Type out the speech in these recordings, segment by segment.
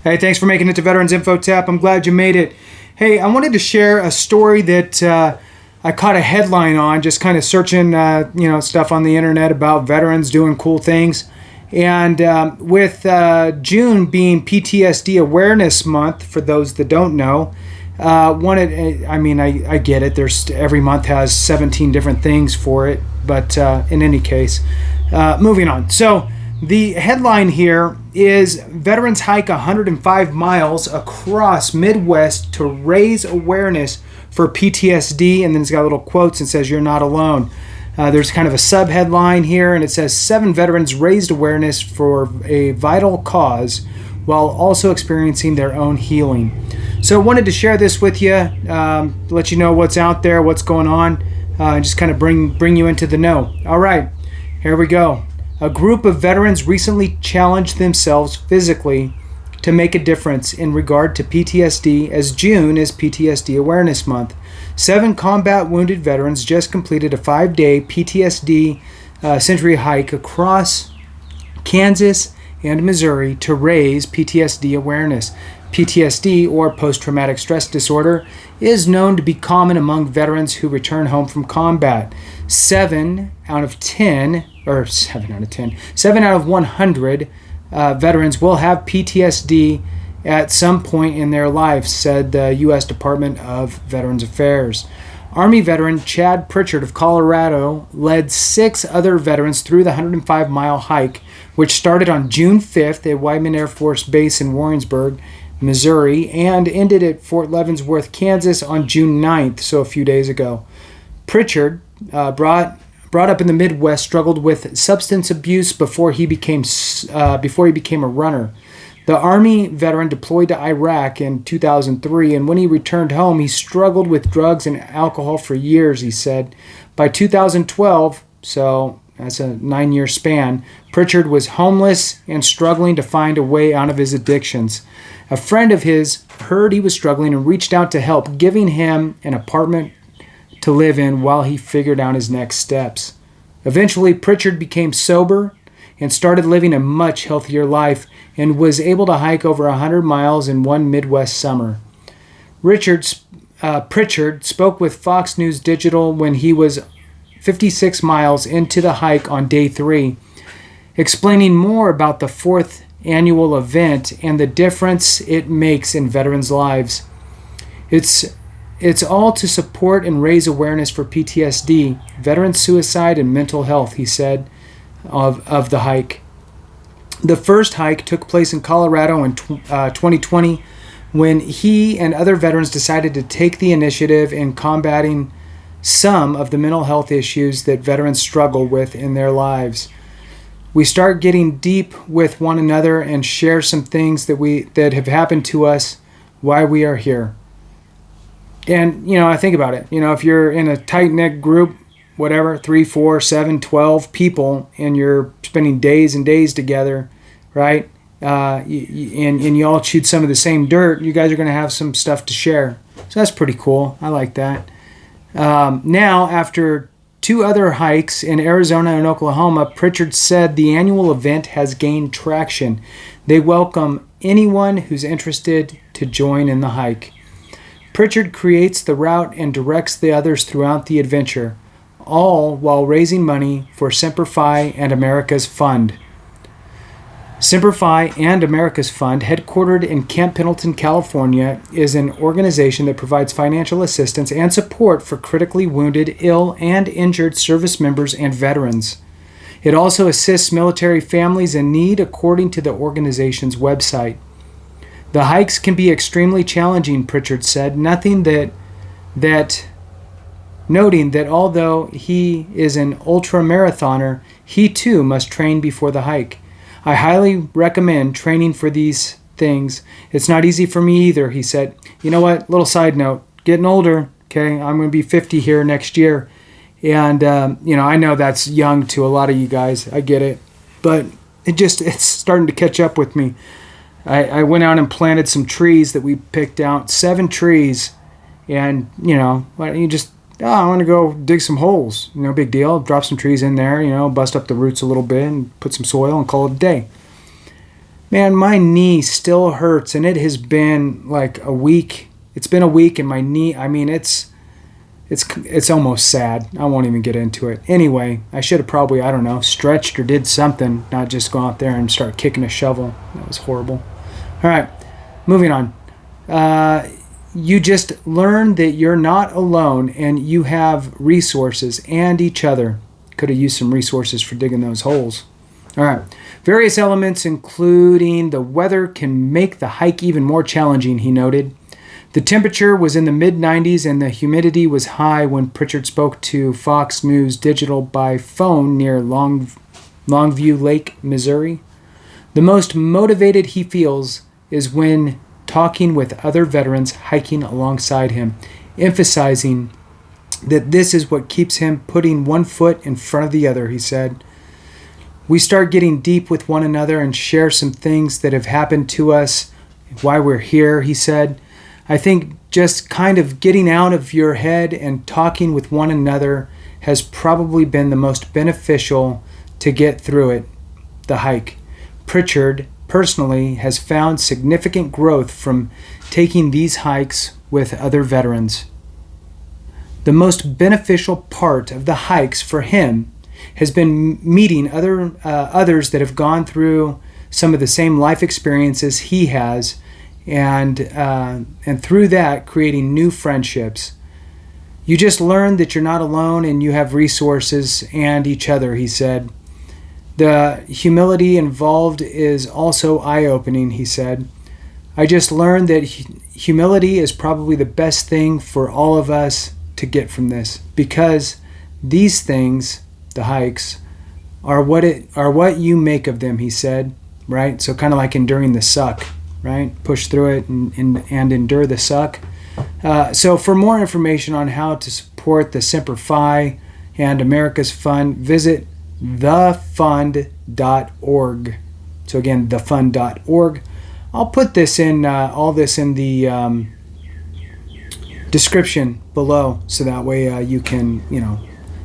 Hey, thanks for making it to Veterans Info Tap. I'm glad you made it. Hey, I wanted to share a story that I caught a headline on, just kind of searching, stuff on the internet about veterans doing cool things. And with June being PTSD Awareness Month, for those that don't know, I get it. There's every month has 17 different things for it, but in any case, moving on. So the headline here is veterans hike 105 miles across Midwest to raise awareness for PTSD, and then it's got little quotes and says, "You're not alone." There's kind of a sub-headline here, and it says, 7 veterans raised awareness for a vital cause while also experiencing their own healing. So I wanted to share this with you, let you know what's out there, what's going on, and just kind of bring you into the know. All right, here we go. A group of veterans recently challenged themselves physically to make a difference in regard to PTSD, as June is PTSD Awareness Month. 7 combat wounded veterans just completed a 5-day PTSD century hike across Kansas and Missouri to raise PTSD awareness. PTSD, or post-traumatic stress disorder, is known to be common among veterans who return home from combat. 7 out of 100 veterans will have PTSD at some point in their lives, said the U.S. Department of Veterans Affairs. Army veteran Chad Pritchard of Colorado led 6 other veterans through the 105-mile hike, which started on June 5th at Waterman Air Force Base in Warrensburg, Missouri, and ended at Fort Leavenworth, Kansas on June 9th, so a few days ago. Pritchard, brought up in the Midwest, struggled with substance abuse before he became a runner. The Army veteran deployed to Iraq in 2003, and when he returned home, he struggled with drugs and alcohol for years, he said. By 2012, so that's a 9-year span, Pritchard was homeless and struggling to find a way out of his addictions. A friend of his heard he was struggling and reached out to help, giving him an apartment to live in while he figured out his next steps. Eventually, Pritchard became sober and started living a much healthier life and was able to hike over 100 miles in one Midwest summer. Pritchard spoke with Fox News Digital when he was 56 miles into the hike on day 3, explaining more about the 4th annual event and the difference it makes in veterans' lives. It's all to support and raise awareness for PTSD, veteran suicide, and mental health, he said of the hike. The first hike took place in Colorado in 2020 when he and other veterans decided to take the initiative in combating some of the mental health issues that veterans struggle with in their lives. We start getting deep with one another and share some things that have happened to us while we are here. And, I think about it. If you're in a tight-knit group, whatever, 3, 4, 7, 12 people, and you're spending days and days together, right? And you all chewed some of the same dirt, you guys are going to have some stuff to share. So that's pretty cool. I like that. Now, after 2 other hikes in Arizona and Oklahoma, Pritchard said the annual event has gained traction. They welcome anyone who's interested to join in the hike. Pritchard creates the route and directs the others throughout the adventure, all while raising money for Semper Fi and America's Fund. Semper Fi and America's Fund, headquartered in Camp Pendleton, California, is an organization that provides financial assistance and support for critically wounded, ill, and injured service members and veterans. It also assists military families in need, according to the organization's website. The hikes can be extremely challenging, Pritchard said, noting that although he is an ultra-marathoner, he too must train before the hike. I highly recommend training for these things. It's not easy for me either, he said. You know what? Little side note. Getting older, okay? I'm going to be 50 here next year. And, I know that's young to a lot of you guys. I get it. But it's starting to catch up with me. I went out and planted some trees that we picked out, 7 trees. And, I want to go dig some holes. Big deal. Drop some trees in there, bust up the roots a little bit and put some soil and call it a day. Man, my knee still hurts, and it has been like a week. It's been a week, and my knee, I mean, it's almost sad. I won't even get into it. Anyway, I should have probably, I don't know, stretched or did something, not just go out there and start kicking a shovel. That was horrible. All right, moving on. You just learn that you're not alone and you have resources and each other. Could have used some resources for digging those holes. All right. Various elements, including the weather, can make the hike even more challenging, he noted. The temperature was in the mid-90s and the humidity was high when Pritchard spoke to Fox News Digital by phone near Longview Lake, Missouri. The most motivated he feels is when talking with other veterans hiking alongside him, emphasizing that this is what keeps him putting one foot in front of the other, he said. We start getting deep with one another and share some things that have happened to us, why we're here, he said. I think just kind of getting out of your head and talking with one another has probably been the most beneficial to get through it, the hike. Pritchard personally has found significant growth from taking these hikes with other veterans. The most beneficial part of the hikes for him has been meeting others that have gone through some of the same life experiences he has, and through that creating new friendships. You just learn that you're not alone and you have resources and each other, he said. The humility involved is also eye-opening, he said. I just learned that humility is probably the best thing for all of us to get from this, because these things, the hikes, are what you make of them, he said, right? So kind of like enduring the suck, right? Push through it and endure the suck. So for more information on how to support the Semper Fi and America's Fund, visit thefund.org. So again, thefund.org. I'll put this in all this in the description below, so that way you can,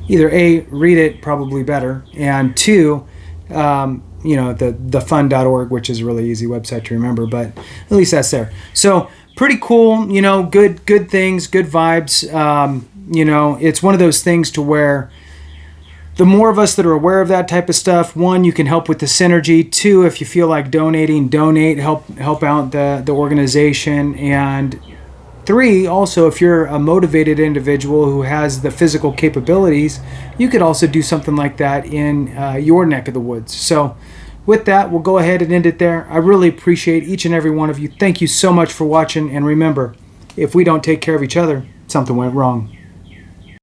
either A, read it probably better, and two, the fund.org, which is a really easy website to remember, but at least that's there. So pretty cool, good things, good vibes. It's one of those things to where the more of us that are aware of that type of stuff, one, you can help with the synergy. Two, if you feel like donating, donate, help out the organization. And three, also, if you're a motivated individual who has the physical capabilities, you could also do something like that in your neck of the woods. So with that, we'll go ahead and end it there. I really appreciate each and every one of you. Thank you so much for watching. And remember, if we don't take care of each other, something went wrong.